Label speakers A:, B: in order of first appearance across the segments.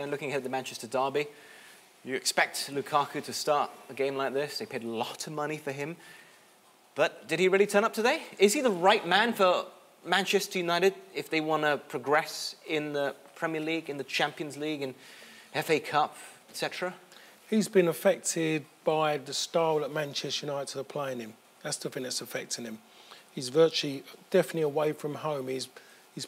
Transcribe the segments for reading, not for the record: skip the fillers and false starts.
A: looking ahead at the Manchester derby. You expect Lukaku to start a game like this. They paid a lot of money for him. But did he really turn up today? Is he the right man for Manchester United if they want to progress in the Premier League, in the Champions League, in FA Cup, etc.?
B: He's been affected by the style that Manchester United are playing him. That's the thing that's affecting him. He's virtually, definitely away from home. He's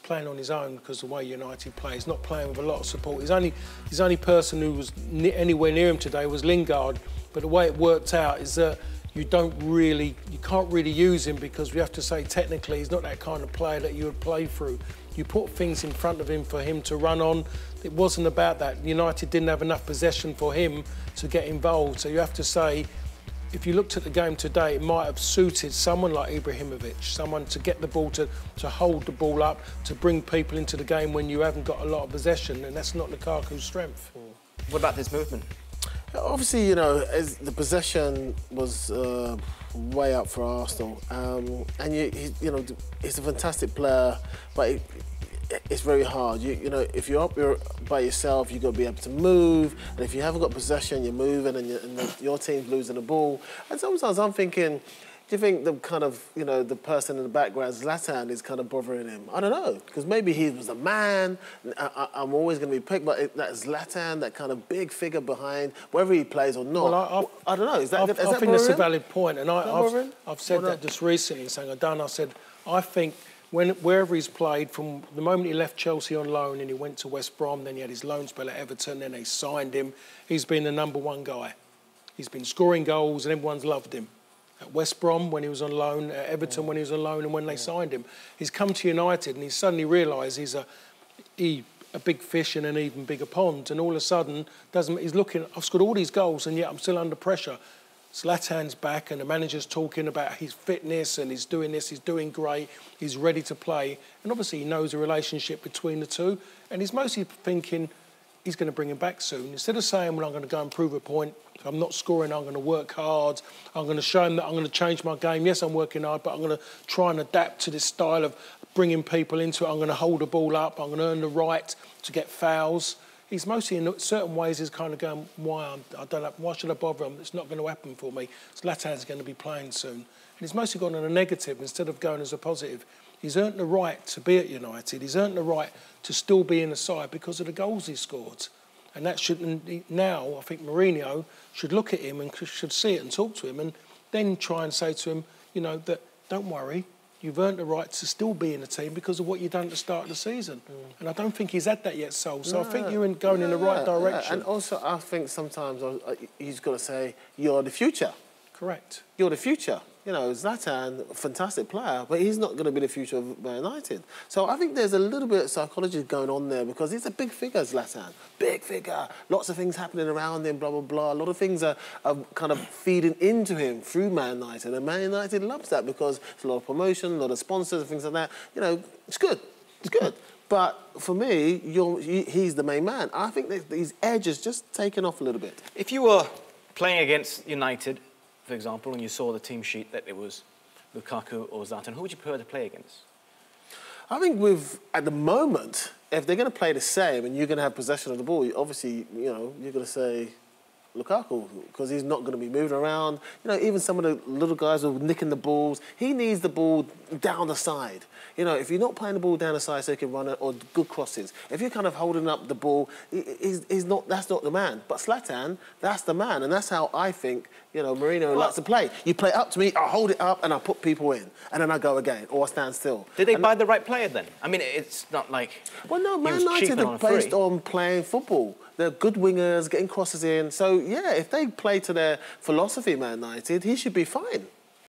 B: playing on his own because of the way United play. He's not playing with a lot of support. His only person who was anywhere near him today was Lingard. But the way it worked out is that you can't really use him because we have to say technically he's not that kind of player that you would play through. You put things in front of him for him to run on. It wasn't about that. United didn't have enough possession for him to get involved. So you have to say, if you looked at the game today, it might have suited someone like Ibrahimovic, someone to get the ball, to hold the ball up, to bring people into the game when you haven't got a lot of possession, and that's not Lukaku's strength.
A: What about this movement?
C: Obviously, you know, the possession was way up for Arsenal, and you know, he's a fantastic player, but it's very hard. You know, if you're up by yourself, you've got to be able to move, and if you haven't got possession, you're moving, and your team's losing the ball. And sometimes I'm thinking, do you think the kind of, you know, the person in the background, Zlatan, is kind of bothering him? I don't know, because maybe he was a man. I'm always going to be picked, but that Zlatan, that kind of big figure behind, whether he plays or not, well, I don't know.
B: I think that's a valid point, and I've said that just recently, saying I said, I think wherever he's played, from the moment he left Chelsea on loan and he went to West Brom, then he had his loan spell at Everton, then they signed him, he's been the #1 guy. He's been scoring goals and everyone's loved him. At West Brom when he was on loan, at Everton when he was on loan, and when they signed him. He's come to United and he's suddenly realised he's a big fish in an even bigger pond, and all of a sudden he's looking, I've scored all these goals and yet I'm still under pressure. Zlatan's back and the manager's talking about his fitness and he's doing this, he's doing great, he's ready to play. And obviously he knows the relationship between the two, and he's mostly thinking he's going to bring him back soon. Instead of saying, well, I'm going to go and prove a point, if I'm not scoring, I'm going to work hard, I'm going to show him that I'm going to change my game. Yes, I'm working hard, but I'm going to try and adapt to this style of bringing people into it. I'm going to hold the ball up, I'm going to earn the right to get fouls. He's mostly, in certain ways, he's kind of going, why should I bother him? It's not going to happen for me. Zlatan's going to be playing soon. And he's mostly gone on a negative instead of going as a positive. He's earned the right to be at United. He's earned the right to still be in the side because of the goals he scored. And that shouldn't, now, I think Mourinho should look at him and should see it and talk to him and then try and say to him, you know, that don't worry, you've earned the right to still be in the team because of what you've done at the start of the season. And I don't think he's had that yet, Sol. So I think you're going in the right direction.
C: And also, I think sometimes he's got to say, you're the future.
B: Correct.
C: You're the future. You know, Zlatan, a fantastic player, but he's not going to be the future of Man United. So I think there's a little bit of psychology going on there because he's a big figure, Zlatan. Big figure. Lots of things happening around him, blah, blah, blah. A lot of things are kind of feeding into him through Man United. And Man United loves that because there's a lot of promotion, a lot of sponsors and things like that. You know, it's good. It's good. But for me, he's the main man. I think that his edge has just taken off a little bit.
A: If you were playing against United, for example, and you saw the team sheet that it was Lukaku or Zlatan, who would you prefer to play against?
C: I think at the moment, if they're going to play the same and you're going to have possession of the ball, obviously, you know, you're going to say Lukaku because he's not going to be moving around. You know, even some of the little guys are nicking the balls. He needs the ball down the side. You know, if you're not playing the ball down the side so he can run it, or good crosses, if you're kind of holding up the ball, that's not the man. But Zlatan, that's the man, and that's how I think, you know, Mourinho likes to play. You play up to me, I hold it up, and I put people in, and then I go again, or I stand still.
A: Did they buy the right player then? I mean, it's not like
C: well, no, Man United are based on playing football. They're good wingers, getting crosses in. So, yeah, if they play to their philosophy, Man United, he should be fine.